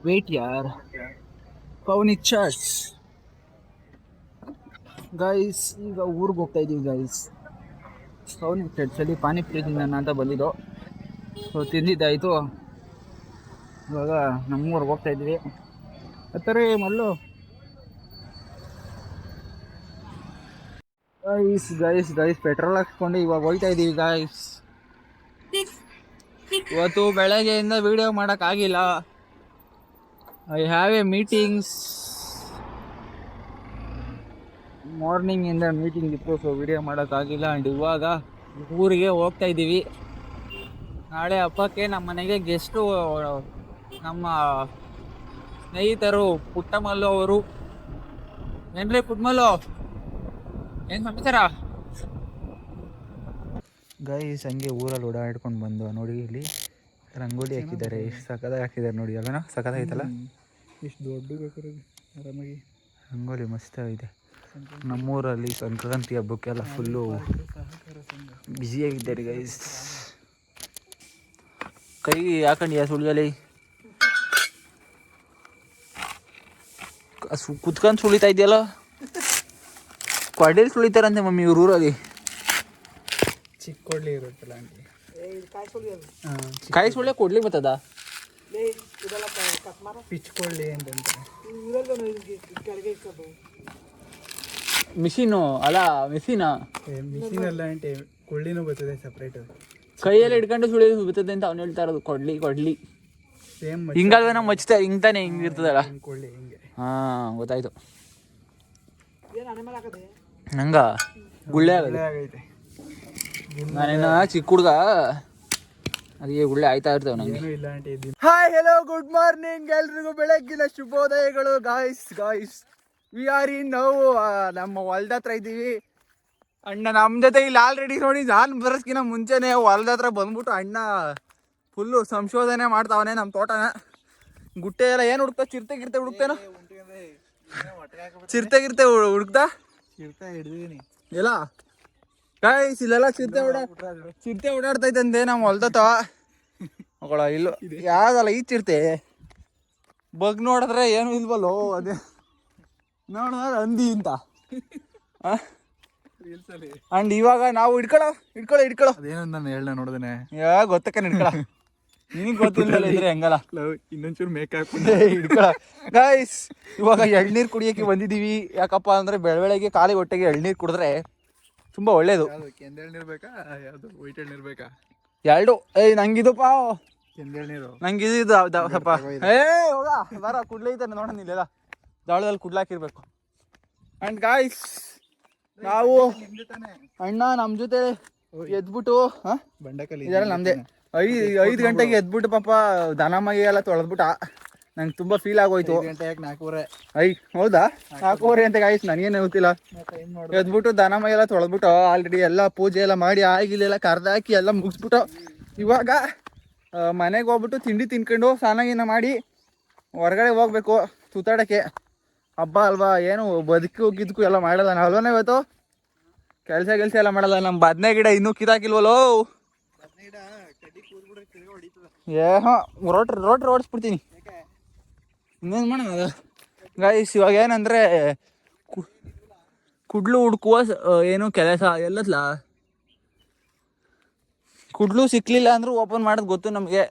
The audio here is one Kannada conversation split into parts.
ವೇಟ್ ಯಾರ್ ಪವನಿ ಚರ್ಚ್ ಗೈಸ್. ಈಗ ಊರಿಗೆ ಹೋಗ್ತಾ ಇದೀವಿ ಗೈಸ್. ಪವನಿ ಚರ್ಚಲ್ಲಿ ಪಾನಿಪುರಿ ತಿನ್ನೋಣ ಅಂತ ಬಂದಿದ್ದು. ಸೊ ತಿಂದಿದ್ದಾಯಿತು. ಇವಾಗ ನಮ್ಮೂರಿಗೆ ಹೋಗ್ತಾ ಇದ್ವಿ. ಹತ್ತಾರೆ ಮಲ್ಲು. ಗೈಸ್ ಗೈಸ್ ಗೈಸ್ ಪೆಟ್ರೋಲ್ ಹಾಕ್ಸ್ಕೊಂಡು ಇವಾಗ ಹೋಗ್ತಾ ಇದೀವಿ ಗೈಸ್. ಇವತ್ತು ಬೆಳಗ್ಗೆಯಿಂದ ವಿಡಿಯೋ ಮಾಡೋಕ್ಕಾಗಿಲ್ಲ. I have a meetings. ಮಾರ್ನಿಂಗಿಂದ ಮೀಟಿಂಗ್ ಇತ್ತು, ಸೊ ವಿಡಿಯೋ ಮಾಡೋಕ್ಕಾಗಿಲ್ಲ. ಆ್ಯಂಡ್ ಇವಾಗ ಊರಿಗೆ ಹೋಗ್ತಾ ಇದ್ದೀವಿ. ನಾಳೆ ಹಬ್ಬಕ್ಕೆ ನಮ್ಮ ಮನೆಗೆ ಗೆಸ್ಟು ನಮ್ಮ ಸ್ನೇಹಿತರು ಪುಟ್ಟಮಲ್ಲು ಅವರು. ಏನ್ರಿ ಪುಟ್ಟಮಲ್ಲು, ಏನು ಸಮಾಚಾರ? ಗೈಸ್ ಹಂಗೆ ಊರಲ್ಲಿ ಓಡಾಡ್ಕೊಂಡು ಬಂದು ನೋಡಿ, ಇಲ್ಲಿ ರಂಗೋಲಿ ಹಾಕಿದ್ದಾರೆ. ಎಷ್ಟು ಸಕ್ಕದಾಗಿ ಹಾಕಿದ್ದಾರೆ ನೋಡಿ, ಅಲ್ಲನಾ ಸಕ್ಕದಾಗೈತಲ್ಲ. ಎಷ್ಟು ದೊಡ್ಡ ಬೇಕಾದ್ರೆ ಆರಾಮಾಗಿ ರಂಗೋಲಿ ಮಸ್ತ್ ಇದೆ. ನಮ್ಮೂರಲ್ಲಿ ಸಂಕ್ರಾಂತಿ ಹಬ್ಬಕ್ಕೆಲ್ಲ ಫುಲ್ಲು ಬ್ಯುಸಿಯಾಗಿದ್ದಾರೆ ಗೈಸ್. ಕೈ ಹಾಕೊಂಡಿಯಾ ಸುಳ್ಳಿ? ಕುತ್ಕೊಂಡು ಸುಳಿತಾ ಇದೆಯಲ್ಲ. ಕೊಡೇಲಿ ಸುಳಿತಾರಂತೆ ಮಮ್ಮಿ ಇವ್ರ ಊರಲ್ಲಿ. ಚಿಕ್ಕ ಕೊಡ್ಲಿ ಇರುತ್ತಲ್ಲ ಆಂಟಿ, ಕಾಯಿ ಸುಳ್ಳೆ ಕೊಡ್ಲಿ ಬರ್ತದ. ಪಿಚ್ಕೊಳ್ಳಿ ಅಂತಂತಾರೆ. ಮಿಷಿನು ಅಲ್ಲ, ಮಿಷಿನ ಅಲ್ಲ ಆಂಟಿ, ಕೊಳ್ಳಿನೂ ಬರ್ತದೆ ಸಪ್ರೇಟ್. ಕೈಯಲ್ಲಿ ಹಿಡ್ಕೊಂಡು ಸುಳಿಯೋದು ಬರ್ತದೆ ಅಂತ ಅವ್ನು ಹೇಳ್ತಾ ಇರೋದು. ಕೊಡ್ಲಿ ಸೇಮ್ ಹಿಂಗಲ್ವೇನೋ ಮಚ್ತಾ ಹಿಂಗ್ ತಾನೆ, ಹಿಂಗೆ ಇರ್ತದಲ್ಲ ಕೊಳ್ಳಿ ಹಿಂಗೆ. ಹಾಂ ಗೊತ್ತಾಯ್ತು. ನಂಗ ಗುಳ್ಳೆ ಆಗೈತೆ. ನಾನೇನ ಚಿಕ್ಕ ಹುಡುಗ, ಅದಕ್ಕೆ ಗುಳ್ಳೆ ಆಯ್ತಾ ಇರ್ತವೆ ನಂಗೆ. ಹಾಯ್ ಹೆಲೋ ಗುಡ್ ಮಾರ್ನಿಂಗ್ ಎಲ್ರಿಗೂ ಬೆಳಗ್ಗಿನ ಶುಭೋದಯಗಳು ಗಾಯ್ಸ್. ವಿ ಆರ್ ಇನ್ ನಾವು ನಮ್ಮ ಹೊಲ್ದ ಹತ್ರ ಇದ್ದೀವಿ. ಅಣ್ಣ ನಮ್ಮ ಜೊತೆ ಇಲ್ಲಿ ಆಲ್ರೆಡಿ ನೋಡಿ, ನಾನು ಬರೋಸ್ಕಿನ ಮುಂಚೆನೆ ಹೊಲ್ದ ಹತ್ರ ಬಂದ್ಬಿಟ್ಟು ಅಣ್ಣ ಫುಲ್ಲು ಸಂಶೋಧನೆ ಮಾಡ್ತಾವನೆ ನಮ್ಮ ತೋಟನ. ಗುಟ್ಟೆ ಎಲ್ಲ ಏನು ಹುಡುಕ್ತಾ? ಚಿರತೆ ಹುಡುಕ್ತೇನೋ? ಚಿರತೆ ಹುಡುಕ್ತಾ ಹಿಡ್ದಿದ್ದೀನಿ ಎಲ್ಲ ಗಾಯ್ಸ್. ಇಲ್ಲೆಲ್ಲ ಚಿರತೆ ಓಡಾಡ್ತೈತಂತೆ ನಮ್ಮ ಹೊಲ್ದತ್ತ. ಮಗಳ ಇಲ್ಲೋ ಯಾವ್ದಲ್ಲ ಈ ಚಿರತೆ. ಬಗ್ ನೋಡಿದ್ರೆ ಏನು ಇಲ್ವಲ್ಲೋ, ಅದೇ ನೋಡಿದ್ರೆ ಹಂದಿ ಅಂತ. ಅಂಡ್ ಇವಾಗ ನಾವು ಹಿಡ್ಕೊಳ್ಳೋ ಅದೇನು ನಾನು ಹೇಳ ನೋಡಿದೇನೆ. ಗೊತ್ತಕ್ಕ ಹಿಡ್ಕೊಳ, ನಿನಗೆ ಗೊತ್ತಿಲ್ಲ ಇದ್ರೆ ಹೆಂಗಲ್ಲ. ಇನ್ನೊಂಚೂರು ಮೇಕ್ ಹಾಕೊಂಡು ಹಿಡ್ಕೊಳ ಗಾಯ್ಸ್. ಇವಾಗ ಎಳ್ನೀರು ಕುಡಿಯೋಕೆ ಬಂದಿದ್ದೀವಿ. ಯಾಕಪ್ಪ ಅಂದರೆ ಬೆಳಗ್ಗೆ ಖಾಲಿ ಹೊಟ್ಟೆಗೆ ಎಳ್ನೀರು ಕುಡಿದ್ರೆ ತುಂಬ ಒಳ್ಳೇದು. ಕೆಂದೇಳ್ನೀರು ಬೇಕಾ ಯಾವುದು ವೈಟ್ ಎಳ್ನೀರು ಬೇಕಾ? ಎರಡು. ನಂಗಿದಪ್ಪ ಕೆಂದೇಳ್ನೀರು, ನಂಗಿದು ಸ್ವಲ್ಪ. ಹೋಗ ಬರ ಕುಡ್ಲೇ ಇದ್ದಾನೆ ನೋಡೋಣ. ಇಲ್ಲೆಲ್ಲ ದಾಳದಲ್ಲಿ ಕುಡ್ಲಾಕಿರ್ಬೇಕು. ಅಂಡ್ ಗಾಯ್ಸ್ ನಾವು ಅಣ್ಣ ನಮ್ಮ ಜೊತೆ ಎದ್ಬಿಟ್ಟು ಇದೆಲ್ಲ ನಮ್ದೆ 5 ಗಂಟೆಗೆ ಎದ್ಬಿಟ್ಟು ಪಾಪ ದನ ಮೈ ಎಲ್ಲ ತೊಳೆದ್ಬಿಟ್ಟ. ನಂಗೆ ತುಂಬ ಫೀಲ್ ಆಗೋಯ್ತು. 4:30. ಹೌದಾ? 4:30 ಅಂತ ಗಾಯ್ಸ್, ನನಗೇನು ಗೊತ್ತಿಲ್ಲ. ಎದ್ಬಿಟ್ಟು ದನ ಮೈ ಎಲ್ಲ ತೊಳೆದ್ಬಿಟ್ಟು ಆಲ್ರೆಡಿ ಎಲ್ಲ ಪೂಜೆ ಎಲ್ಲ ಮಾಡಿ ಆಗಿಲ್ಲೆಲ್ಲ ಕರ್ದಾಕಿ ಎಲ್ಲ ಮುಗಿಸ್ಬಿಟ್ಟು ಇವಾಗ ಮನೆಗೆ ಹೋಗ್ಬಿಟ್ಟು ತಿಂಡಿ ತಿನ್ಕೊಂಡು ಸ್ನಾನ ಮಾಡಿ ಹೊರಗಡೆ ಹೋಗ್ಬೇಕು ಸುತ್ತಾಡೋಕ್ಕೆ. ಹಬ್ಬ ಅಲ್ವಾ, ಏನು ಬದುಕು ಎಲ್ಲ ಮಾಡಲ್ಲ ನಾವಲ್ವನೇ ಇವತ್ತು. ಕೆಲಸ ಎಲ್ಲ ಮಾಡಲ್ಲ. ನಮ್ಮ ಬದನೆ ಗಿಡ ಇನ್ನೂ ಕಿತ್ತಾಕಿಲ್ವಲ್ಲೋ. ರೋಟ್ರಿ ಓಡಿಸ್ಬಿಡ್ತೀನಿ. ಇನ್ನೇನು ಮಾಡೋಣ ಗಾಯ್ಸ್. ಇವಾಗ ಏನಂದರೆ ಕುಡ್ಲು ಹುಡ್ಕುವ ಏನು ಕೆಲಸ ಎಲ್ಲತ್ಲ. ಕುಡ್ಲು ಸಿಕ್ಕಲಿಲ್ಲ ಅಂದರೂ ಓಪನ್ ಮಾಡೋದು ಗೊತ್ತು ನಮಗೆ.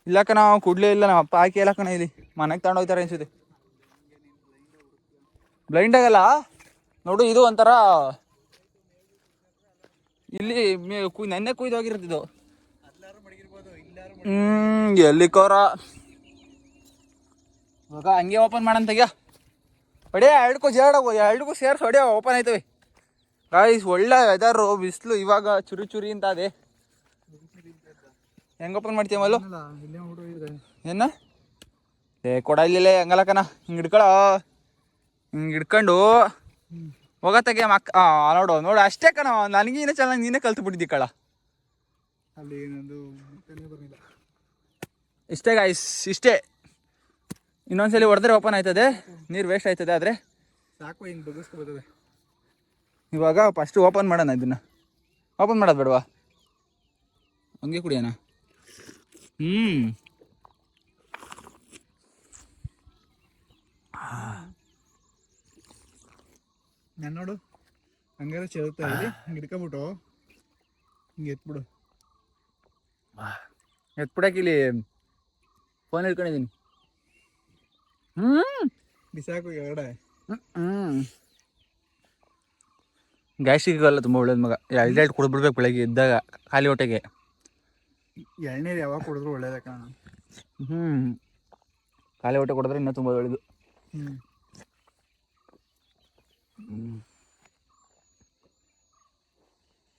ಇಲ್ಲಕ್ಕ ನಾವು ಕುಡ್ಲೇ ಇಲ್ಲ, ನಮ್ಮ ಅಪ್ಪ ಹಾಕಿ ಎಲ್ಲ ಕಣ ಇಲ್ಲಿ ಮನೆಗೆ ತಗೊಂಡೋಗ್ತಾರೆ ಅನ್ಸುತ್ತೆ. ಬ್ಲೈಂಡ್ ಆಗಲ್ಲ ನೋಡು. ಇದು ಒಂಥರ ಇಲ್ಲಿ ನೆನ್ನೆ ಕುಯ್ದು ಹೋಗಿರ್ತಿದ್ದು. ಎಲ್ಲಿಕೋರ ಇವಾಗ ಹಂಗೆ ಓಪನ್ ಮಾಡಂತಗ್ಯ ಹೊಡೆ. ಎರಡಕ್ಕೂ ಸೇರ್ಸಿ ಹೊಡೆ, ಓಪನ್ ಆಯ್ತವೆ ಗಾಯ್ಸ್. ಒಳ್ಳೆ ವೆದರು, ಬಿಸಿಲು ಇವಾಗ ಚುರಿ ಅಂತ ಅದೇ. ಹೆಂಗೆ ಓಪನ್ ಮಾಡ್ತೀವಲ್ಲ ಏನ ಕೊಡ ಇಲ್ಲ ಹಂಗಲ್ಲಕನ. ಹಿಂಗೆ ಹಿಡ್ಕೊಂಡು ಹೋಗತ್ತಾಗೆ ನೋಡು ಅಷ್ಟೇ ಕಣ. ನನಗೇನು ಚೆನ್ನಾಗಿ ನೀನೇ ಕಲ್ತು ಬಿಟ್ಟಿದ್ದಿ ಕಳ. ಅಲ್ಲಿ ಇಷ್ಟೇ ಗಾಯ್ಸ್, ಇಷ್ಟೇ. ಇನ್ನೊಂದ್ಸಲಿ ಹೊಡೆದ್ರೆ ಓಪನ್ ಆಯ್ತದೆ, ನೀರು ವೇಸ್ಟ್ ಆಯ್ತದೆ. ಆದರೆ ಸಾಕು, ಹಿಂಗೆ ಬಗ್ಗಿಸ್ಕೊಬೋದವೆ. ಇವಾಗ ಫಸ್ಟು ಓಪನ್ ಮಾಡೋಣ. ಇದನ್ನು ಓಪನ್ ಮಾಡೋದು ಬೇಡವಾ? ಹಂಗೆ ಕುಡಿಯೋಣ. ನಾನು ನೋಡು ಹಂಗಾರೆ ಚೆಲ್ತಾ ಇಲ್ಲಿ ಹಿಂಗೆ ಹಿಡ್ಕೊಬಿಟ್ಟು ಹಿಂಗೆ ಎತ್ಬಿಡು. ಎತ್ಬಿಡಕ್ಕೆ ಇಲ್ಲಿ ಫೋನ್ ಹಿಡ್ಕೊಂಡಿದ್ದೀನಿ. ಬಿಸಾಕು ಎರಡೆ. ಗ್ಯಾಸ್ಟ್ರಿಕ್ಗೆಲ್ಲ ತುಂಬ ಒಳ್ಳೇದು ಮಗ. ಎಳ್ಳೆರಡು ಕುಡಿದ್ಬಿಡ್ಬೇಕು ಬೆಳಗ್ಗೆ ಇದ್ದಾಗ ಖಾಲಿ ಹೊಟ್ಟೆಗೆ. ಎಳ್ನೀರು ಯಾವಾಗ ಕುಡಿದ್ರು ಒಳ್ಳೇದೇ ಕಾಣ. ಖಾಲಿ ಹೊಟ್ಟೆ ಕುಡಿದ್ರೆ ಇನ್ನೂ ತುಂಬ ಒಳ್ಳೇದು.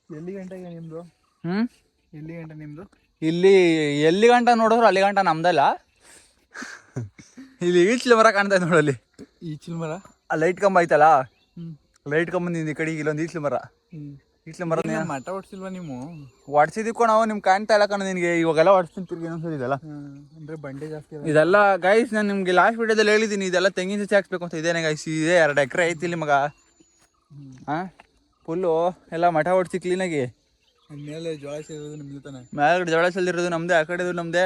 ಎಲ್ಲಿ ಗಂಟೆಗೆ ನಿಮ್ಮದು? ಎಲ್ಲಿ ಗಂಟೆ ನಿಮ್ಮದು? ಇಲ್ಲಿ ಎಲ್ಲಿ ಗಂಟ ನೋಡಿದ್ರು ಅಲ್ಲಿ ಗಂಟ ನಮ್ದಲ್ಲ. ಇಲ್ಲಿ ಈಚಲು ಮರ ಕಾಣ್ತಾ ಇದೆ ನೋಡಲ್ಲಿ. ಈಚಲು ಮರ ಆ ಲೈಟ್ ಕಂಬ ಐತಲ್ಲ, ಲೈಟ್ ಕಂಬದಿಂದ ಈ ಕಡೆಗೆ ಇಲ್ಲೊಂದು ಈಚಲು ಮರ. ಈಚಲು ಮರ ಮಠ ಹೊಡ್ಸಿಲ್ವಾ ನೀವು? ಹೊಡ್ಸಿದಕ್ಕೂ ನಾವು ನಿಮ್ಗೆ ಕಾಣ್ತಾ ಇಲ್ಲ ಕಣ ನಿನಗೆ. ಇವಾಗೆಲ್ಲ ಹೊಡ್ಸ್ತೀನಿ ತಿರ್ಗಿ ಇನ್ನೊಂದ್ಸರಿ ಇದೆಲ್ಲ ಅಂದರೆ ಬಂಡೆ ಜಾಸ್ತಿ ಇದೆಲ್ಲ. ಗೈಸ್ ನಾನು ನಿಮಗೆ ಲಾಸ್ಟ್ ವಿಡಿಯೋದಲ್ಲಿ ಹೇಳಿದ್ದೀನಿ ಇದೆಲ್ಲ ತೆಂಗಿನ ಸಸಿ ಹಾಕ್ಸ್ಬೇಕು ಅಂತ. ಇದೇನೆ ಗೈಸ್, ಇದೇ 2 ಎಕರೆ ಐತಿ ಇಲ್ಲಿ ಮಗ. ಫುಲ್ಲು ಎಲ್ಲ ಮಠ ಹೊಡ್ಸಿ ಕ್ಲೀನಾಗಿ. ಮೇಲೆ ಜೋಳ ಚೆಲ್ಲಿರೋದು ನಮ್ದು ತಾನೆ. ಮೇಲ್ಗಡೆ ಜೋಳ ಚೆಲ್ಲಿರೋದು ನಮ್ದೇ, ಆ ಕಡೆದು ನಮ್ದೇ.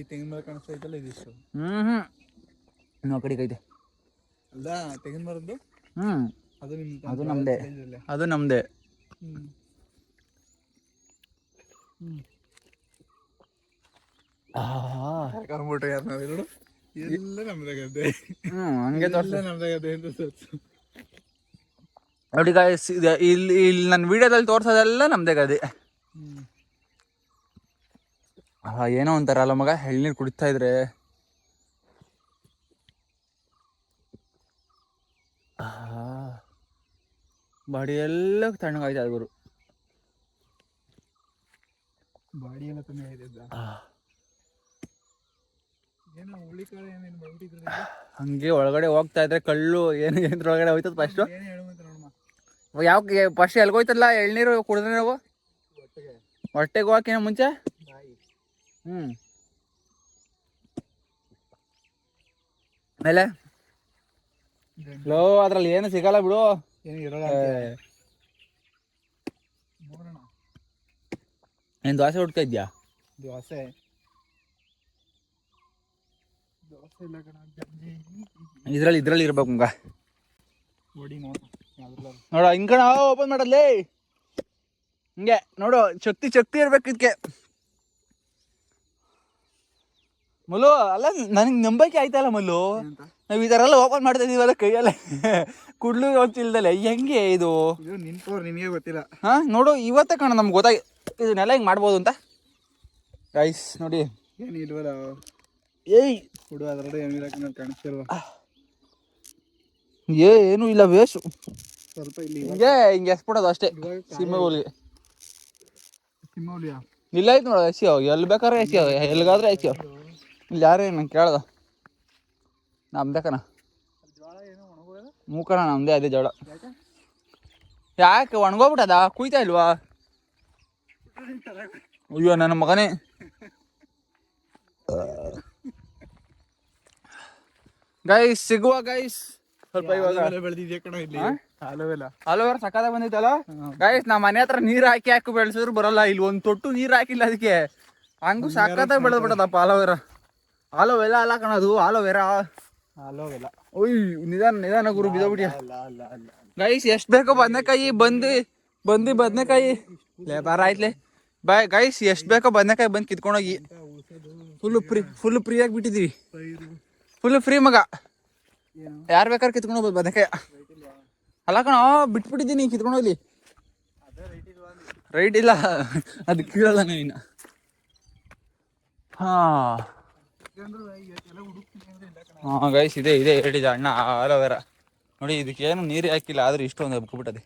ಈ ತೆಂಗಿನ ಮರ ಕಾಣಿಸ್ತಾ ಐತಲ್ಲ ಇದಿಷ್ಟು. ಇನ್ನು ಆ ಕಡೆಗೆ ಐತೆ ಅಲ್ಲ ತೆಂಗಿನ ಮರದ್ದು. ಅದು ನಿಮ್ದು, ಅದು ನಮ್ದೇ, ಅದು ನಮ್ದೇ. ಕರ್ಬಿಟ್ರೆ ಯಾರು ನಾವೆರಡು ಎಲ್ಲ ನಮ್ದೇ ಗದ್ದೆ. ಹಂಗೆ ನಮ್ದೇ ಗದ್ದೆ ಅಂತ ನೋಡಿ ಗಾಯ್ಸ್. ಇಲ್ಲಿ ನನ್ನ ವಿಡಿಯೋದಲ್ಲಿ ತೋರ್ಸೋದೆಲ್ಲ ನಮ್ದೇ ಗದ್ದೆ. ಏನೋ ಒಂಥರ ಅಲ್ಲ ಮಗ, ಎಳ್ನೀರು ಕುಡಿತಾ ಇದ್ರೆ. ಬಾಡಿ ಎಲ್ಲ ತಣ್ಣಗಾಯ್ತು ಅದು ಗುರು. ಬಾಡಿ ಎಲ್ಲ ತಣ್ಣಗಾಯ್ತದ. ಹಂಗೆ ಒಳಗಡೆ ಹೋಗ್ತಾ ಇದ್ರೆ ಕಳ್ಳು ಏನು ಏನ್ರೊಳಗಡೆ ಹೋಯ್ತದ ಫಸ್ಟು. ಯಾವ ಫಸ್ಟ್ ಎಲ್ಗೋಯ್ತಲ್ಲ ಎಳ್ನೀರು ಕುಡಿದ್ರೆ ನಾವು ಹೊಟ್ಟೆಗೆ ಹೋಗಕ್ಕೇನೋ ಮುಂಚೆ. ಆಮೇಲೆ ಲೋ ಅದ್ರಲ್ಲಿ ಏನು ಸಿಗಲ್ಲ ಬಿಡು. ಏನ್ ದೋಸೆ ಹುಡ್ತಾ ಇದ್ಯಾ? ದೋಸೆ ಇದ್ರಲ್ಲಿ ಇರ್ಬೇಕು ಮಗ. ನೋಡ ಹಿಂಗಣ ಓಪನ್ ಮಾಡಲ್ಲಿ ಹಿಂಗೆ ನೋಡು. ಶಕ್ತಿ ಇರ್ಬೇಕು ಇದಕ್ಕೆ. ಮಲ್ಲು ಅಲ್ಲ ನನಗೆ ನಂಬಕ್ಕೆ ಆಯ್ತಲ್ಲ ಮಲ್ಲು, ನಾವು ಈ ಥರ ಎಲ್ಲ ಓಪನ್ ಮಾಡ್ತಾ ಇದೀವಲ್ಲ ಕೈಯಲ್ಲ ಕುಡ್ಲು ಗೊತ್ತಿಲ್ದಲ್ಲ. ಹೆಂಗೆ ಇದು ನಿನಗೆ ಗೊತ್ತಿಲ್ಲ. ನೋಡು ಇವತ್ತೇ ಕಣ ನಮ್ಗೆ ಗೊತ್ತಾಗಿ ಇದನ್ನೆಲ್ಲ ಹಿಂಗೆ ಮಾಡ್ಬೋದು ಅಂತ. ರೈಸ್ ನೋಡಿ ಏನು ಇಲ್ವಲ್ಲ. ಏಯ್ ಹುಡು ಅದರಡೆ ಏನಿಲ್ಲ ಕಾಣಿಸ್ತಿಲ್ವ? ಏನು ಇಲ್ಲ, ವೇಸ್ಟ್ ಸ್ವಲ್ಪ ಇಲ್ಲಿ ಹಿಂಗೆ ಎಸ್ಬಿಡೋದು ಅಷ್ಟೇ. ಸಿಮ್ಮೆ ಇಲ್ಲ ಆಯ್ತು ನೋಡ. ಎಸಿಯೋ ಎಲ್ಲಿ ಬೇಕಾದ್ರೆ ಎಸಿಯೋ, ಎಲ್ಲಿಗಾದ್ರೆ ಎಸಿಯೋ. ಇಲ್ಲಿ ಯಾರೇ ನಂಗೆ ಕೇಳ್ದ ನಮ್ದೇ ಕಣ. ಮೂಕಣ ನಮ್ದೇ ಅದೇ ಜೋಳ. ಯಾಕೆ ಒಣಗೋಗ್ಬಿಟ್ಟದ? ಕುಯ್ತಾ ಇಲ್ವಾ? ಅಯ್ಯೋ ನನ್ನ ಮಗನೇ. ಗೈಸ್ ಸಿಗುವ ಗೈಸ್ ಸ್ವಲ್ಪ ಇವಾಗ ಬೆಳೆದಿದ್ಯಾ ಕಣ ಇಲ್ಲಿ. ಆಲೋವೆರಾ ಸಕ್ಕದಾಗ ಬಂದೈತಲ್ಲ ಗೈಸ್. ನಾ ಮನೆ ಹತ್ರ ನೀರು ಹಾಕಿ ಬೆಳೆಸಿದ್ರು ಬರಲ್ಲ. ಇಲ್ಲಿ ಒಂದು ತೊಟ್ಟು ನೀರು ಹಾಕಿಲ್ಲ ಅದಕ್ಕೆ. ಹಂಗು ಸಕ್ಕತ್ತಾಗಿ ಬೆಳೆದ್ಬಿಟ್ಟದಪ್ಪ ಆಲೋವೆಲ್ಲ ಅಲ್ಲ ಕಣ ಅದು. ಆಲೋವೆರಾ. ಓಯ್ ನಿಧಾನ ಗುರು ಬಿದ್ದೋಗ್ಬಿಟ್ಯಾ. ಗೈಸ್ ಎಷ್ಟು ಬೇಕೋ ಬದನೆಕಾಯಿ ಬಂದು ಬದನೆಕಾಯಿ ಬಾರ ಆಯ್ತಲೆ ಬಾಯ್. ಗೈಸ್ ಎಷ್ಟು ಬೇಕೋ ಬದನೆಕಾಯಿ ಬಂದು ಕಿತ್ಕೊಂಡೋಗಿ. ಫುಲ್ ಫ್ರೀ ಆಗಿಬಿಟ್ಟಿದೀವಿ. ಫುಲ್ ಫ್ರೀ ಮಗ. ಯಾರು ಬೇಕಾದ್ರೆ ಕಿತ್ಕೊಂಡು ಹೋಗ್ಬೋದು ಬದನೆಕಾಯಿ. ಅಲ್ಲ ಕಣ ಬಿಟ್ಬಿಟ್ಟಿದ್ದೀನಿ ಕಿತ್ಕೊಂಡೋಗ್ಲಿ. ರೈಟ್ ಇಲ್ಲ ಅದು ಕೀಳಲ್ಲ ನೀನು. ಗೈಸ್ ಇದೆ ಹೇಳಿದ ಅಣ್ಣ ಆಲೋವೆರಾ ನೋಡಿ. ಇದಕ್ಕೇನು ನೀರು ಹಾಕಿಲ್ಲ ಆದ್ರೆ ಇಷ್ಟೊಂದು ಹಬ್ಬಿಬಿಟ್ಟದೆ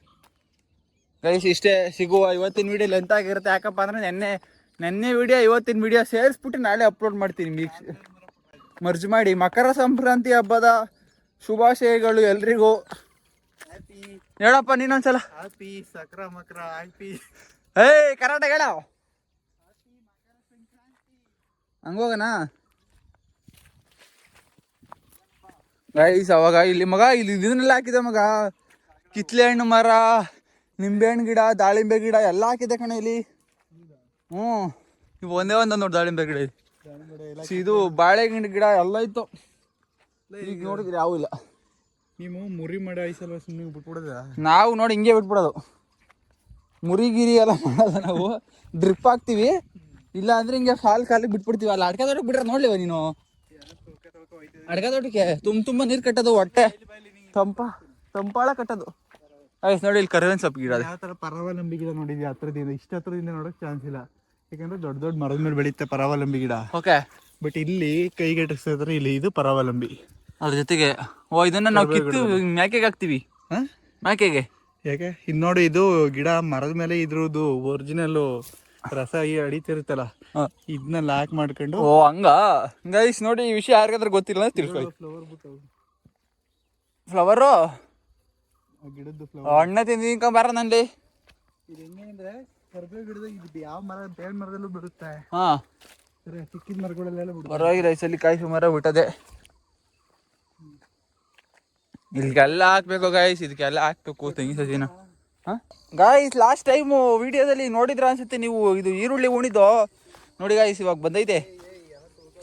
ಗೈಸ್. ಇಷ್ಟೇ ಸಿಗುವ ಇವತ್ತಿನ ವಿಡಿಯೋ ಲೆಂತ್ ಆಗಿರುತ್ತೆ. ಯಾಕಪ್ಪ ಅಂದ್ರೆ ನೆನ್ನೆ ವಿಡಿಯೋ ಇವತ್ತಿನ ವಿಡಿಯೋ ಸೇರಿಸ್ಬಿಟ್ಟು ನಾಳೆ ಅಪ್ಲೋಡ್ ಮಾಡ್ತೀನಿ. ಮರ್ಜ್ ಮಾಡಿ. ಮಕರ ಸಂಕ್ರಾಂತಿ ಹಬ್ಬದ ಶುಭಾಶಯಗಳು ಎಲ್ರಿಗೂ. ಹೇಳಪ್ಪ ನೀನೊಂದ್ಸಲ. ಕರಾಟೆ ಹೇಳ ಹಂಗೋಗನಾ ಗೈಸ್. ಅವಾಗ ಇಲ್ಲಿ ಮಗ ಇಲ್ಲಿ ಇದನ್ನೆಲ್ಲ ಹಾಕಿದೆ ಮಗ. ಕಿತ್ಲೆ ಹಣ್ಣು ಮರ, ನಿಂಬೆ ಹಣ್ಣು ಗಿಡ, ದಾಳಿಂಬೆ ಗಿಡ ಎಲ್ಲ ಹಾಕಿದೆ ಕಣ ಇಲ್ಲಿ. ಇವು ಒಂದೇ ನೋಡಿ ದಾಳಿಂಬೆ ಗಿಡ. ಇದು ಬಾಳೆಗಿಡ ಗಿಡ ಎಲ್ಲ ಇತ್ತು. ಈಗ ನೋಡಿದ್ರೆ ಯಾವೂ ಇಲ್ಲ. ನೀವು ಮುರಿ ಮಾಡಿ ಐಸಲ್ವ ಸುಮ್ಮನೆ ಬಿಟ್ಬಿಡೋದ? ನಾವು ನೋಡಿ ಹಿಂಗೆ ಬಿಟ್ಬಿಡೋದು. ಮುರಿಗಿರಿ ಎಲ್ಲ ಮಾಡಲ್ಲ ನಾವು, ಡ್ರಿಪ್ ಹಾಕ್ತಿವಿ, ಇಲ್ಲ ಅಂದ್ರೆ ಹಿಂಗೆ ಫಾಲ್ ಕಾಲಿಗೆ ಬಿಟ್ಬಿಡ್ತೀವಿ. ಅಲ್ಲ ಅಡ್ಕೆ ತೋಟಕ್ಕೆ ಬಿಟ್ರೆ ನೋಡ್ಲಿವ ನೀನು, ಅಡ್ಕೆ ತೋಟಕ್ಕೆ ತುಂಬ ನೀರು ಕಟ್ಟೋದು, ಹೊಟ್ಟೆ ತಂಪಾಳ ಕಟ್ಟೋದು. ಆಯ್ತು ನೋಡಿ, ಇಲ್ಲಿ ಕರಿಬೇವಿನ ಸೊಪ್ಪು ಗಿಡ, ಯಾವ ಥರ ಪರಾವಲಂಬಿ ಗಿಡ ನೋಡಿದ್ವಿ ಹತ್ರದಿಂದ. ಇಷ್ಟು ಹತ್ರದಿಂದ ನೋಡೋಕೆ ಚಾನ್ಸ್ ಇಲ್ಲ, ಯಾಕಂದ್ರೆ ದೊಡ್ಡ ದೊಡ್ಡ ಮರದ ಮೇಲೆ ಬೆಳೀತೆ ಪರಾವಲಂಬಿ ಗಿಡ. ಓಕೆ, ಬಟ್ ಇಲ್ಲಿ ಕೈಗೆಟಕ್ಸಿದ್ರೆ ಇಲ್ಲಿ ಇದು ಪರಾವಲಂಬಿ. ಅದ್ರ ಜೊತೆಗೆ ಇದನ್ನ ನಾವು ಕಿತ್ತು ಮ್ಯಾಕೆಗೆ ಹಾಕ್ತಿವಿ. ಮ್ಯಾಕೆಗೆ ಯಾಕೆ ಇದು ನೋಡಿ, ಇದು ಗಿಡ ಮರದ ಮೇಲೆ ಇದ್ರದ್ದು ಒರಿಜಿನಲ್ ರಸ ಅಡಿತಿರುತ್ತಲ್ಲ, ಇದನ್ನ ಲಾಕ್ ಮಾಡ್ಕೊಂಡು. ಹಂಗ ಗೈಸ್ ನೋಡಿ, ಈ ವಿಷಯ ಯಾರಿಗಾದ್ರೂ ಗೊತ್ತಿಲ್ಲ ತಿಳ್ಕೊಳ್ಳಿ. ಫ್ಲವರು ಗಿಡದ್ದು ಹಣ್ಣ ತಿಂದ ಬರ ನಲ್ಲಿ. ಇದು ಹೆಂಗೆ ಅಂದ್ರೆ ಕರ್ಬೇವು ಗಿಡದ ಇದು ಯಾವ ಮರ ಬೇವಿನ ಮರದಲ್ಲೂ ಬಿಡುತ್ತೆ. ಹಾ, ಸಿಕ್ಕಿದ ಮರಗಳೆಲ್ಲ ಪರವಾಗಿಲ್ಲ. ಈ ಕಾಯಿ ಮರ ಬಿಟ್ಟದೆ. ಇದಕ್ಕೆಲ್ಲ ಹಾಕ್ಬೇಕು ಗಾಯ್ಸ್, ಇದಕ್ಕೆಲ್ಲ ಹಾಕ್ಬೇಕು ತೆಂಗಿನ ಸಸಿನ. ಗಾಯ್ಸ್ ಲಾಸ್ಟ್ ಟೈಮು ವಿಡಿಯೋದಲ್ಲಿ ನೋಡಿದ್ರ ಅನ್ಸುತ್ತೆ ನೀವು, ಇದು ಈರುಳ್ಳಿ ಉಣಿದ್ದು ನೋಡಿ ಗಾಯ್ಸ್. ಇವಾಗ ಬಂದೈತೆ,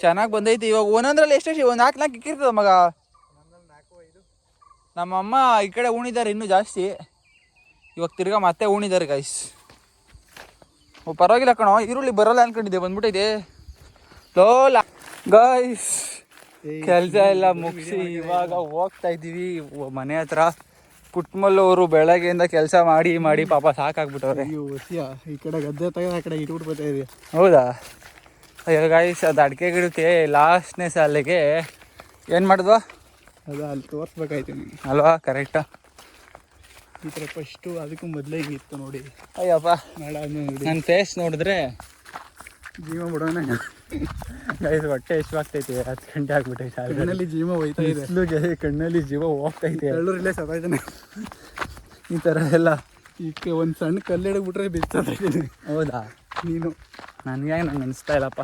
ಚೆನ್ನಾಗಿ ಬಂದೈತೆ. ಇವಾಗ ಒಂದೊಂದ್ರಲ್ಲಿ ಎಷ್ಟೆಷ್ಟು, ಒಂದು 4 ಇಕ್ಕಿರ್ತದ ಮಗ. ನಮ್ಮಮ್ಮ ಈ ಕಡೆ ಉಣಿದ್ದಾರೆ ಇನ್ನೂ ಜಾಸ್ತಿ. ಇವಾಗ ತಿರ್ಗಾ ಮತ್ತೆ ಉಣಿದ್ದಾರೆ ಗಾಯ್ಸ್. ಪರವಾಗಿಲ್ಲ ಕಣೋ, ಈರುಳ್ಳಿ ಬರೋಲ್ಲ ಅನ್ಕೊಂಡಿದ್ದೆ, ಬಂದ್ಬಿಟ್ಟೈತೆ. ಲೋಲ ಗಾಯ್ಸ್, ಕೆಲಸ ಎಲ್ಲ ಮುಗಿಸಿ ಇವಾಗ ಹೋಗ್ತಾ ಇದ್ದೀವಿ ಮನೆ ಹತ್ರ. ಪುಟ್ಮಲ್ಲು ಅವರು ಬೆಳಗ್ಗೆಯಿಂದ ಕೆಲಸ ಮಾಡಿ ಪಾಪ ಸಾಕಾಗ್ಬಿಟ್ಟವ್ರೆ. ಈ ಕಡೆ ಗದ್ದೆ ತೆಗೆದು ಆ ಕಡೆ ಇಟ್ಬಿಟ್ಟು ಇದೆಯಾ? ಹೌದಾ? ಅಯ್ಯೋ ಗಾಯ್ಸ್, ಅದು ಅಡಿಕೆ ಗಿಡಕ್ಕೆ ಲಾಸ್ಟ್ನೇ ಸಾಲಿಗೆ ಏನು ಮಾಡಿದ್ವಾ, ಅದು ಅಲ್ಲಿ ತೋರಿಸ್ಬೇಕಾಯ್ತು ಅಲ್ವಾ? ಕರೆಕ್ಟಾ? ಈ ಥರ ಫಸ್ಟು ಅದಕ್ಕೂ ಮೊದಲೇ ಹಿಂಗಿತ್ತು ನೋಡಿ. ಅಯ್ಯಪ್ಪ, ನನ್ನ ಫೇಸ್ ನೋಡಿದ್ರೆ ಜೀವ ಬಿಡೋಣ ಗೈಸ್. ಹೊಟ್ಟೆ ಆಗ್ತೈತೆ, 10 ಗಂಟೆ ಆಗ್ಬಿಟ್ಟೈತೆ. ಕಣ್ಣಲ್ಲಿ ಜೀವ ಹೋಯ್ತಾ ಇದೆ, ಕಣ್ಣಲ್ಲಿ ಜೀವ ಹೋಗ್ತೈತೆ. ಎಲ್ಲರಲ್ಲೇ ಸತಾಯ್ತಾನೆ ಈ ಥರ ಎಲ್ಲ. ಈಗ ಒಂದು ಸಣ್ಣ ಕಲ್ಲಿಡಬಿಟ್ರೆ ಬಿಡ್ತಾಯಿದ್ದೀನಿ. ಹೌದಾ? ನೀನು ನನಗೆ ನಂಗೆ ಅನಿಸ್ತಾ ಇಲ್ಲಪ್ಪ,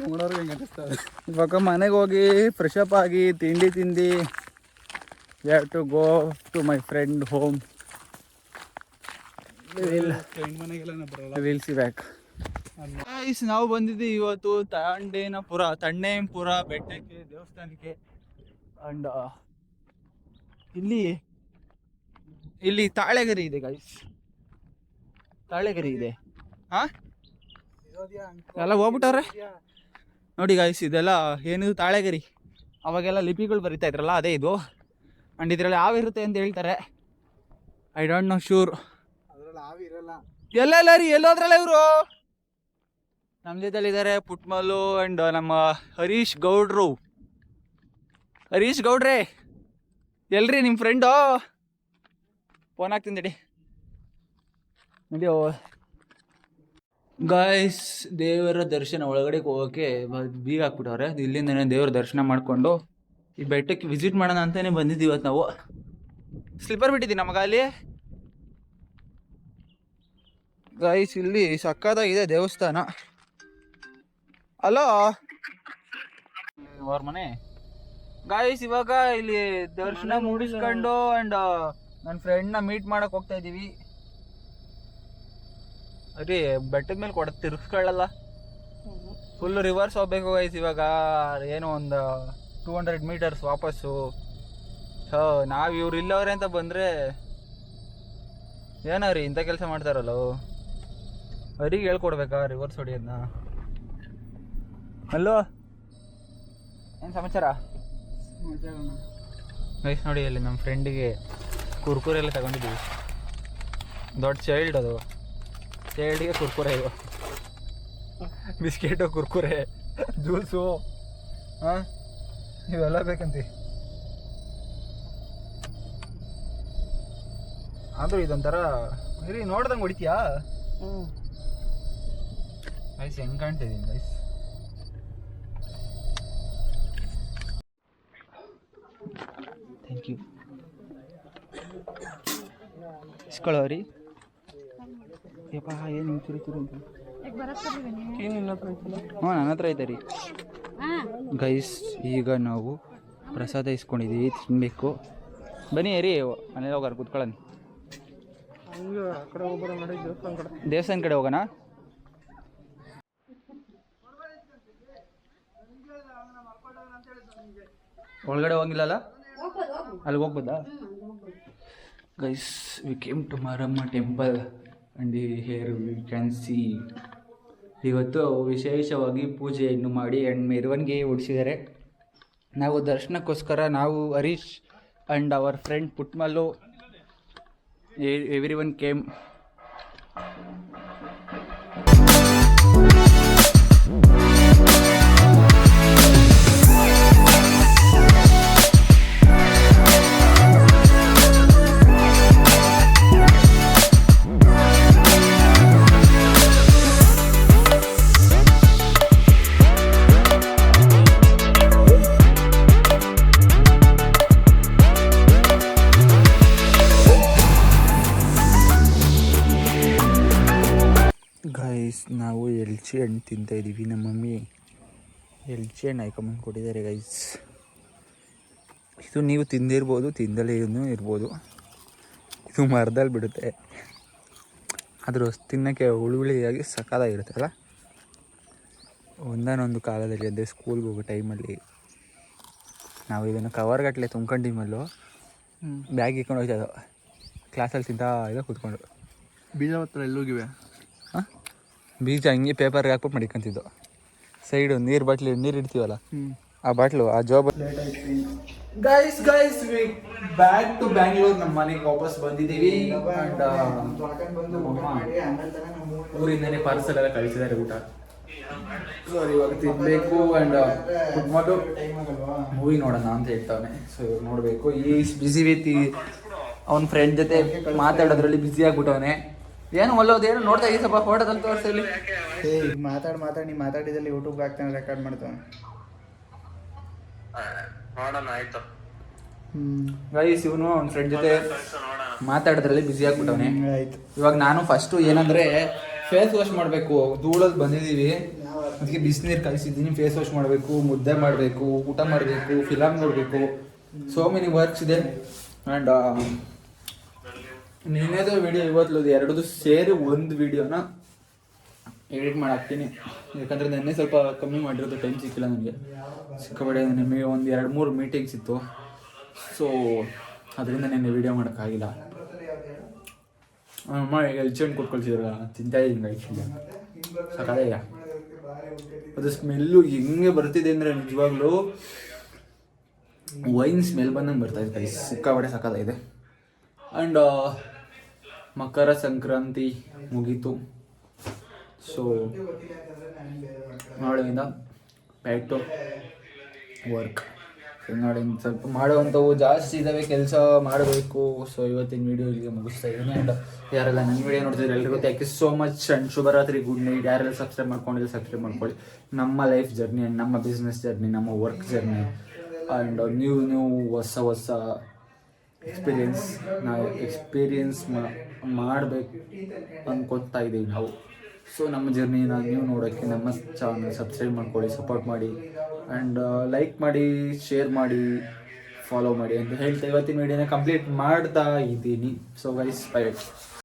ನೋಡೋರು ಹೆಂಗೆ ಅನಿಸ್ತಾರೆ. ಇವಾಗ ಮನೆಗೆ ಹೋಗಿ ಫ್ರೆಶ್ ಅಪ್ ಆಗಿ ತಿಂಡಿ ತಿಂದು we have to go to my friend home. Friend ಮನೆಗೆಲ್ಲ ಬರಲ್ಲ, ವಿಲ್ ಸಿ ಬ್ಯಾಕ್. ನಾವು ಬಂದಿದ್ದೀವಿ ಇವತ್ತು ತಣ್ಣೇಪುರ ಬೆಟ್ಟಕ್ಕೆ, ದೇವಸ್ಥಾನಕ್ಕೆ. ಅಂಡ್ ಇಲ್ಲಿ ತಾಳೆಗರಿ ಇದೆ ಗೈಸ್, ತಾಳೆಗರಿ ಇದೆ. ಎಲ್ಲ ಹೋಗ್ಬಿಟ್ಟವ್ರೆ ನೋಡಿ ಗಾಯ್ಸ್. ಇದೆಲ್ಲ ಏನು ತಾಳೆಗರಿ, ಅವಾಗೆಲ್ಲ ಲಿಪಿಗಳು ಬರಿತಾ ಇದ್ರಲ್ಲ, ಅದೇ ಇದು. ಆ್ಯಂಡ್ ಇದರಲ್ಲಿ ಹಾವಿರುತ್ತೆ ಅಂತ ಹೇಳ್ತಾರೆ. I don't know sure. ಎಲ್ಲ ರೀ, ಎಲ್ಲೋದ್ರಲ್ಲ ಇವರು. ನಮ್ಮ ಜೊತೆಲಿದ್ದಾರೆ ಪುಟ್ಮಲ್ಲು ಆ್ಯಂಡ್ ನಮ್ಮ ಹರೀಶ್ ಗೌಡ್ರೆ. ಎಲ್ರಿ ನಿಮ್ಮ ಫ್ರೆಂಡು? ಫೋನ್ ಹಾಕ್ತೀನಿ ನಡಿ. ಗಾಯ್ಸ್, ದೇವರ ದರ್ಶನ ಒಳಗಡೆ ಹೋಗೋಕ್ಕೆ ಬೀಗ ಹಾಕ್ಬಿಟ್ಟವ್ರೆ. ಇಲ್ಲಿಂದನೇ ದೇವರ ದರ್ಶನ ಮಾಡಿಕೊಂಡು ಈ ಬೆಟ್ಟಕ್ಕೆ ವಿಸಿಟ್ ಮಾಡೋಣ ಅಂತಲೇ ಬಂದಿದ್ದೀವಿ ಇವತ್ತು ನಾವು. ಸ್ಲಿಪ್ಪರ್ ಬಿಟ್ಟಿದ್ದೀನಿ ನಮಗ ಅಲ್ಲಿ. ಗಾಯ್ಸ್, ಇಲ್ಲಿ ಸಕ್ಕತ್ತಾಗಿದೆ ದೇವಸ್ಥಾನ. ಅಲೋ ಅವ್ರ ಮನೆ ಗಾಯ್ಸ್. ಇವಾಗ ಇಲ್ಲಿ ದರ್ಶನ ಮುಗಿಸ್ಕೊಂಡು ಆ್ಯಂಡ್ ನನ್ನ ಫ್ರೆಂಡ್ನ ಮೀಟ್ ಮಾಡಕ್ಕೆ ಹೋಗ್ತಾ ಇದ್ದೀವಿ. ಅದೇ ಬೆಟ್ಟದ ಮೇಲೆ ತಿರ್ಸ್ಕೊಳ್ಳಲ್ಲ, ಫುಲ್ಲು ರಿವರ್ಸ್ ಹೋಗ್ಬೇಕು ಗೈಸ್. ಇವಾಗ ಏನೋ ಒಂದು 200 ಮೀಟರ್ಸ್ ವಾಪಸ್ಸು. ಸೊ ನಾವು ಇವ್ರು ಇಲ್ಲವ್ರೆ ಅಂತ ಬಂದರೆ ಏನೋ ರೀ ಇಂಥ ಕೆಲಸ ಮಾಡ್ತಾರಲ್ಲ, ಅವರಿಗೆ ಹೇಳ್ಕೊಡ್ಬೇಕಾ ರಿವರ್ಸ್ ಹೊಡಿಯೋದನ್ನ? ಅಲ್ಲೋ, ಏನು ಸಮಾಚಾರ ಗೈಸ್? ನೋಡಿ ಅಲ್ಲಿ ನಮ್ಮ ಫ್ರೆಂಡಿಗೆ ಕುರ್ಕುರೆ ಎಲ್ಲ ತಗೊಂಡಿದ್ದೀವಿ. ದೊಡ್ಡ ಚೈಲ್ಡ್ ಅದು, ಚೈಲ್ಡ್ಗೆ ಕುರ್ಕುರೆ, ಇವು ಬಿಸ್ಕೆಟು, ಕುರ್ಕುರೆ, ಜ್ಯೂಸು, ಹಾಂ ಇವೆಲ್ಲ ಬೇಕಂತ. ಆದರೂ ಇದೊಂಥರ ಇರಿ ನೋಡ್ದಂಗೆ ಹೊಡಿತೀಯಾ? ಗೈಸ್ ಹೆಂಗೆ ಕಾಣ್ತಿದ್ದೀನಿ ಗೈಸ್. Thank you. ಇಸ್ಕೊಳ್ಳೋರಿ ಯಪ್ಪ, ಏನು ಹಿಂಚುರಿತೀರಿ ಅಂತ. ಏನು ನಿನ್ನ ಹತ್ರ ಐತಲ್ಲ? ಹ್ಞೂ, ನನ್ನ ಹತ್ರ ಐತೆ ರೀ ಗೈಸ್. ಈಗ ನಾವು ಪ್ರಸಾದ ಇಸ್ಕೊಂಡಿದ್ದೀವಿ, ತಿನ್ನಬೇಕು. ಬನ್ನಿ ರೀ, ಮನೇಲಿ ಹೋಗಾರ ಕೂತ್ಕೊಳ್ಳೋಣ. ದೇವಸ್ಥಾನ ಕಡೆ ಹೋಗೋಣ. ಒಳಗಡೆ ಹೋಗಿಲ್ಲಲ್ಲ? ಅಲ್ಲಿಗೆ ಹೋಗ್ಬೋದಾ? Guys, we came to Maramma temple and here we can see ಇವತ್ತು ವಿಶೇಷವಾಗಿ ಪೂಜೆಯನ್ನು ಮಾಡಿ ಆ್ಯಂಡ್ ಮೆರವಣಿಗೆ ಓಡಿಸಿದ್ದಾರೆ. ನಾವು ದರ್ಶನಕ್ಕೋಸ್ಕರ ನಾವು Harish and our friend Putmallu everyone came. Guys, ನಾವು ಎಲ್ಚಿ ಹಣ್ಣು ತಿಂತಾಯಿದ್ದೀವಿ. ನಮ್ಮ ಮಮ್ಮಿ ಎಲ್ಚಿ ಹಣ್ಣು ಹಾಕೊಂಬಂದು ಕೊಟ್ಟಿದ್ದಾರೆ ಗೈಸ್. ಇದು ನೀವು ತಿಂದಿರ್ಬೋದು, ತಿಂದಲೇ ಇರ್ಬೋದು. ಇದು ಮರದಲ್ಲಿ ಬಿಡುತ್ತೆ, ಆದರೂ ತಿನ್ನೋಕ್ಕೆ ಹುಳಿಯಾಗಿ ಸಕ್ಕತ್ತಾಗಿರುತ್ತಲ್ಲ. ಒಂದಾನೊಂದು ಕಾಲದಲ್ಲಿ ಅಂದರೆ ಸ್ಕೂಲ್ಗೆ ಹೋಗೋ ಟೈಮಲ್ಲಿ ನಾವು ಇದನ್ನು ಕವರ್ಗಟ್ಟಲೆ ತುಂಬ್ಕೊಂಡು ಟೀಮಲ್ಲೂ ಬ್ಯಾಗ್ ಇಟ್ಕೊಂಡು ಹೋಗ್ತಾಯಿದ್ದೋ. ಕ್ಲಾಸಲ್ಲಿ ತಿಂತಾ ಇದೋ ಕೂತ್ಕೊಂಡು. ಬೀಜ ಹತ್ರ ಎಲ್ಲೋಗಿವೆ? ಹಾಂ, ಬೀಜ ಹಂಗೆ ಪೇಪರ್ಗೆ ಹಾಕ್ಬಿಟ್ಟು ಮಡಿಕೊಂತಿದ್ದೋ. ಸೈಡು ನೀರು ಇಡ್ತೀವಲ್ಲ, ಆ ಬಾಟ್ಲು, ಆ job. Guys we back to Bangalore. ನಮ್ಮ ಮನೆಗೆ ವಾಪಸ್ ಬಂದಿದ್ದೀವಿ. ಊರಿಂದನೇ ಪಾರ್ಸಲ್ ಎಲ್ಲ ಕಳಿಸಿದ್ದಾರೆ ಊಟ. ಸೊ ಇವಾಗ ತಿನ್ನಬೇಕು. ಆ್ಯಂಡ್ ಕುಟ್ಕೊಂಡು ಮೂವಿ ನೋಡೋಣ ಅಂತ ಹೇಳ್ತಾವನೆ. ಸೊ ಇವಾಗ ನೋಡಬೇಕು. ಈಸ್ ಬಿಸಿ ವಿತ್ ಅವನ ಫ್ರೆಂಡ್ ಜೊತೆ ಮಾತಾಡೋದ್ರಲ್ಲಿ ಬ್ಯುಸಿ ಆಗ್ಬಿಟ್ಟವನೆ. ಏನು ಒಲ್ಲೋದೇನು ನೋಡ್ತಾ ಇದ್ದೀವಿ, ಸ್ವಲ್ಪ ಫೋಟೋದಲ್ಲಿ ತೋರಿಸಲಿ. ಮಾತಾಡಿ ನೀ ಮಾತಾಡಿದಲ್ಲಿ ಯೂಟ್ಯೂಬ್ಗೆ ಹಾಕ್ತಾನೆ, ರೆಕಾರ್ಡ್ ಮಾಡ್ತಾನೆ. ಗೈಸ್, ಇವನು ಅವ್ನ ಫ್ರೆಂಡ್ ಜೊತೆ ಮಾತಾಡೋದ್ರಲ್ಲಿ ಬ್ಯುಸಿ ಆಗ್ಬಿಟ್ಟವನೆ. ಇವಾಗ ನಾನು ಫಸ್ಟು ಏನಂದರೆ ಫೇಸ್ ವಾಶ್ ಮಾಡಬೇಕು. ಧೂಳಲ್ಲಿ ಬಂದಿದ್ದೀವಿ, ಅದಕ್ಕೆ ಬಿಸಿನೀರು ಕಲಿಸಿದ್ದೀನಿ. ಫೇಸ್ ವಾಶ್ ಮಾಡಬೇಕು, ಮುದ್ದೆ ಮಾಡಬೇಕು, ಊಟ ಮಾಡಬೇಕು, ಫಿಲಮ್ ನೋಡಬೇಕು. ಸೋ ಮೆನಿ ವರ್ಕ್ಸ್ ಇದೆ. ಆ್ಯಂಡ್ ನಿನ್ನೆದು ವಿಡಿಯೋ ಇವತ್ತು ಎರಡದು ಸೇರಿ ಒಂದು ವಿಡಿಯೋನ ಎಡಿಟ್ ಮಾಡಾಕ್ತೀನಿ. ಯಾಕಂದರೆ ನೆನ್ನೆ ಸ್ವಲ್ಪ ಕಮ್ಮಿ ಮಾಡಿರೋದು, ಟೈಮ್ ಸಿಕ್ಕಿಲ್ಲ ನನಗೆ. ಸಿಕ್ಕಾಪಟ್ಟೆ ನಿಮಗೆ ಒಂದು 2-3 ಮೀಟಿಂಗ್ಸ್ ಇತ್ತು. ಸೊ ಅದರಿಂದ ನೆನ್ನೆ ವೀಡಿಯೋ ಮಾಡೋಕ್ಕಾಗಿಲ್ಲ. ಅಮ್ಮ ಎಲ್ಚಿ ಹಣ್ಣು ಕೊಟ್ಕೊಳ್ತಿದ್ರಲ್ಲ, ತಿಂತಾಯಿದ್ದೀನಿ ಆ್ಯಕ್ಚುಲಿ. ಸಕಾಲಯ್ಯ, ಅದು ಸ್ಮೆಲ್ಲು ಹೆಂಗೆ ಬರ್ತಿದೆ ಅಂದರೆ ನಿಜವಾಗ್ಲೂ ವೈನ್ ಸ್ಮೆಲ್ ಬಂದಂಗೆ ಬರ್ತಾಯಿದೆ. ಸಿಕ್ಕಾಪಟ್ಟೆ ಸಕಾಲಾಗಿದೆ. ಆ್ಯಂಡ್ ಮಕರ ಸಂಕ್ರಾಂತಿ ಮುಗೀತು. ಸೊ ನಾಳೆಯಿಂದ ಬ್ಯಾಕ್ ಟು ವರ್ಕ್. ನಾಳೆಯಿಂದ ಸ್ವಲ್ಪ ಮಾಡುವಂಥವು ಜಾಸ್ತಿ ಇದ್ದಾವೆ, ಕೆಲಸ ಮಾಡಬೇಕು. ಸೊ ಇವತ್ತಿನ ವೀಡಿಯೋ ಇಲ್ಲಿಗೆ ಮುಗಿಸ್ತಾ ಇದ್ದೀನಿ. ಆ್ಯಂಡ್ ಯಾರೆಲ್ಲ ನನ್ನ ವೀಡಿಯೋ ನೋಡ್ತಿದ್ರೆ ಎಲ್ರಿಗೂ thank you so much. And ಶುಭರಾತ್ರಿ, ಗುಡ್ ನೈಟ್. ಯಾರೆಲ್ಲ ಸಬ್ಸ್ಕ್ರೈಬ್ ಮಾಡ್ಕೊಂಡಿಲ್ಲ ಸಬ್ಸ್ಕ್ರೈಬ್ ಮಾಡ್ಕೊಳ್ಳಿ. ನಮ್ಮ ಲೈಫ್ ಜರ್ನಿ ಆ್ಯಂಡ್ ನಮ್ಮ ಬಿಸ್ನೆಸ್ ಜರ್ನಿ, ನಮ್ಮ ವರ್ಕ್ ಜರ್ನಿ ಆ್ಯಂಡ್ ನೀವು ಹೊಸ ಎಕ್ಸ್ಪೀರಿಯನ್ಸ್ ಮಾಡಬೇಕು ಅಂದ್ಕೊತಾ ಇದ್ದೀವಿ ನಾವು. ಸೊ ನಮ್ಮ ಜರ್ನಿನ ನೀವು ನೋಡೋಕ್ಕೆ ನಮ್ಮ ಚಾನಲ್ ಸಬ್ಸ್ಕ್ರೈಬ್ ಮಾಡ್ಕೊಳ್ಳಿ, ಸಪೋರ್ಟ್ ಮಾಡಿ ಆ್ಯಂಡ್ ಲೈಕ್ ಮಾಡಿ, ಶೇರ್ ಮಾಡಿ, ಫಾಲೋ ಮಾಡಿ ಅಂತ ಹೇಳ್ತಾ ಇವತ್ತಿನ ವಿಡಿಯೋನ ಕಂಪ್ಲೀಟ್ ಮಾಡ್ತಾ ಇದ್ದೀನಿ. So guys, by.